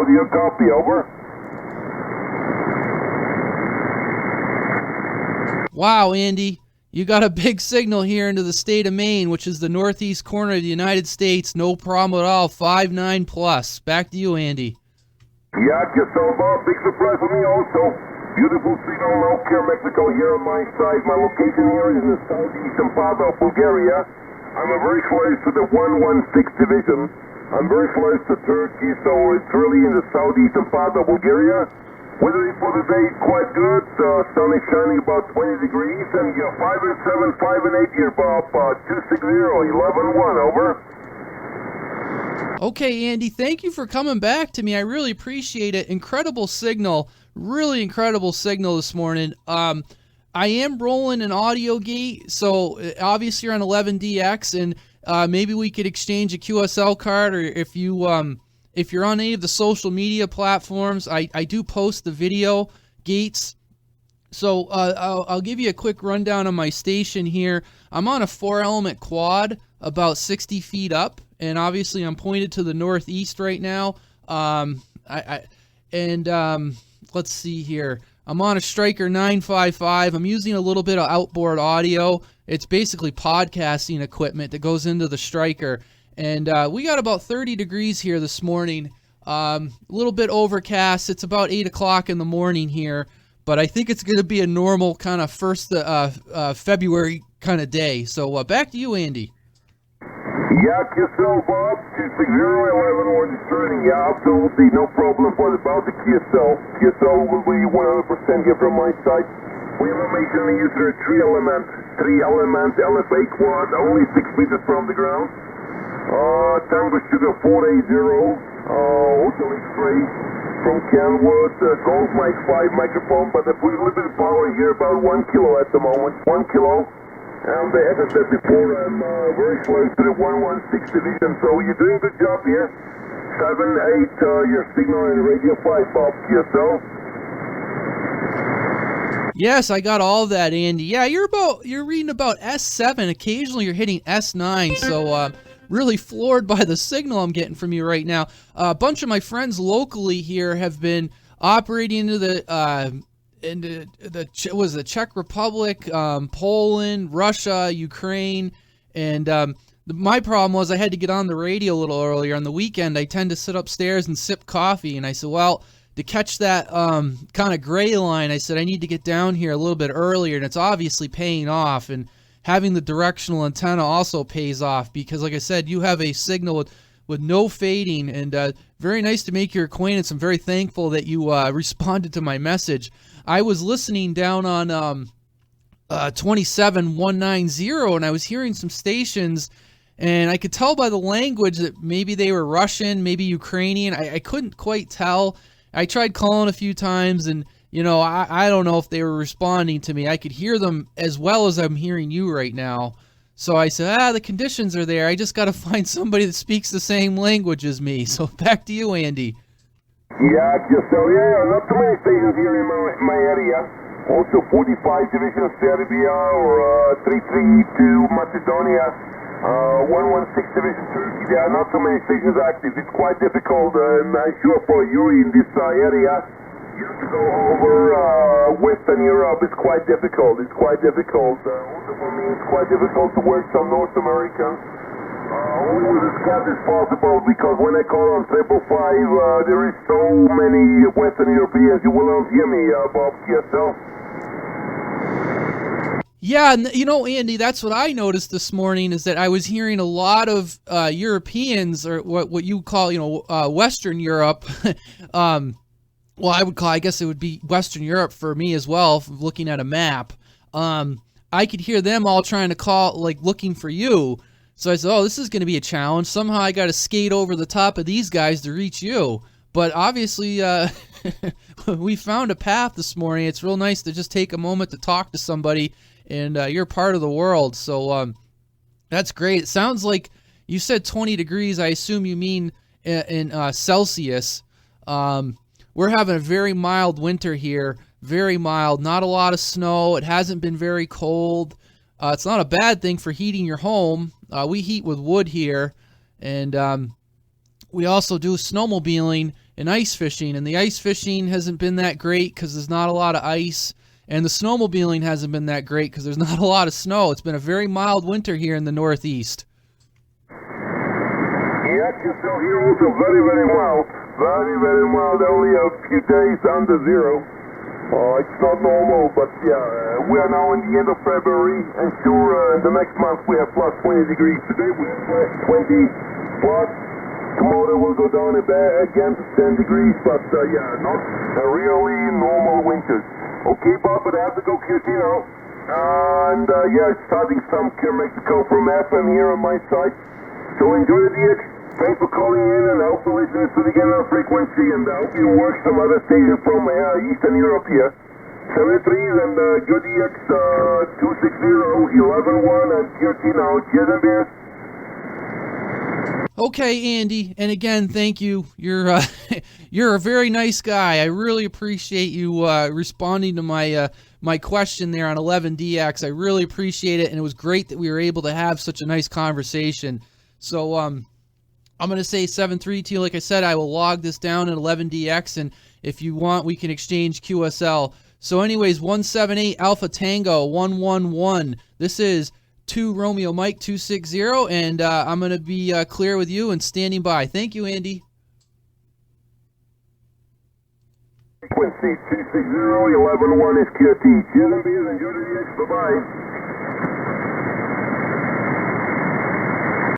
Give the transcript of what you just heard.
How do you copy? Over. Wow, Andy, you got a big signal here into the state of Maine, which is the northeast corner of the United States. No problem at all. 5.9 plus. Back to you, Andy. Yeah, yourself up. Big surprise for me also. Beautiful signal, Malkia, Mexico here on my side. My location here is in the southeastern part of Bulgaria. I'm very close to the 116 division. I'm very close to Turkey, so it's really in the southeastern part of Bulgaria. Weather for the day is quite good. Sun is shining about 20 degrees, and you're 5 and 7, 5 and 8 here, Bob. 260, 11-1, over. Okay, Andy, thank you for coming back to me. I really appreciate it. Incredible signal. Really incredible signal this morning. I am rolling an audio gate, so obviously you're on 11DX, and maybe we could exchange a QSL card, or if you're on any of the social media platforms, I do post the video gates. So I'll give you a quick rundown on my station here. I'm on a 4-element quad about 60 feet up, and obviously I'm pointed to the northeast right now. Let's see here. I'm on a Striker 955. I'm using a little bit of outboard audio. It's basically podcasting equipment that goes into the Striker. And we got about 30 degrees here this morning. A little bit overcast. It's about 8 o'clock in the morning here. But I think it's going to be a normal kind of first February kind of day. So back to you, Andy. Yeah, yourself, Bob. 260-11-1 discerning. Yeah, absolutely. No problem for the Baltic QSL. QSL will be 100% here from my side. We have a major user 3-element LFA quad, only 6 meters from the ground. Tango Sugar 480, Hotel X-Ray from Kenwood, Golf Mic 5 microphone, but the limited power here about 1 kilo at the moment. 1 kilo. And as I said before, I'm very close to the 116 division, so you're doing a good job here. 7, 8, your signal in Radio 5, Bob, QSL. Yes, I got all of that, Andy. Yeah, you're reading about S7. Occasionally you're hitting S9, so really floored by the signal I'm getting from you right now. A bunch of my friends locally here have been operating into the Czech Republic, Poland, Russia, Ukraine, and my problem was I had to get on the radio a little earlier. On the weekend, I tend to sit upstairs and sip coffee, and I said, well, to catch that kind of gray line, I said I need to get down here a little bit earlier, and it's obviously paying off, and having the directional antenna also pays off, because like I said, you have a signal with no fading, and very nice to make your acquaintance. I'm very thankful that you responded to my message. I was listening down on 27190, and I was hearing some stations, and I could tell by the language that maybe they were Russian, maybe Ukrainian. I couldn't quite tell. I tried calling a few times, and I don't know if they were responding to me. I could hear them as well as I'm hearing you right now. So I said, the conditions are there. I just got to find somebody that speaks the same language as me. So back to you, Andy. Yeah, not too many stations here in my area. Also 45 Division Serbia, or 332 Macedonia, 116 Division Turkey. There are not too many stations active. It's quite difficult. I'm sure for you in this area, you have to go over Western Europe. It's quite difficult. Also for me, it's quite difficult to work some North Americans. Only with the scout is possible, because when I call on 555, there is so many Western Europeans. You will not hear me, Bob, yourself. Yeah, Andy, that's what I noticed this morning, is that I was hearing a lot of Europeans, or what you call, Western Europe. Well, I guess it would be Western Europe for me as well, looking at a map. I could hear them all trying to call, looking for you. So I said, this is going to be a challenge. Somehow I got to skate over the top of these guys to reach you. But obviously, we found a path this morning. It's real nice to just take a moment to talk to somebody, and you're part of the world. So that's great. It sounds like you said 20 degrees. I assume you mean in Celsius. We're having a very mild winter here. Very mild. Not a lot of snow. It hasn't been very cold. It's not a bad thing for heating your home. We heat with wood here, and we also do snowmobiling and ice fishing, and the ice fishing hasn't been that great because there's not a lot of ice, and the snowmobiling hasn't been that great because there's not a lot of snow. It's been a very mild winter here in the Northeast. Yes, you're still here also very, very mild. Very, very mild, only a few days under zero. It's not normal, but yeah, we are now in the end of February, and sure, the next month we have plus 20 degrees. Today we have plus 20 plus. Tomorrow will go down again to 10 degrees, but yeah, not a really normal winter. Okay, Bob, but I have to go QT now. And yeah, starting some Mexico from FM here on my side. So enjoy the DX. Thanks for calling in, and I hope you listen to the general frequency, and I hope you work some other stations from Eastern Europe here. 73 and good DX 260-11-1 and QT now. Cheers and beers. Okay, Andy, and again, thank you. You're you're a very nice guy. I really appreciate you responding to my question there on 11DX. I really appreciate it, and it was great that we were able to have such a nice conversation. So I'm going to say 7-3 to you. Like I said, I will log this down at 11DX, and if you want, we can exchange QSL. So anyways, 178 Alpha Tango 111. This is 2 Romeo Mike 260, and I'm going to be clear with you and standing by. Thank you, Andy. Frequency 260-11-1 is QT. Cheers and beers. Enjoy the DX. Bye-bye.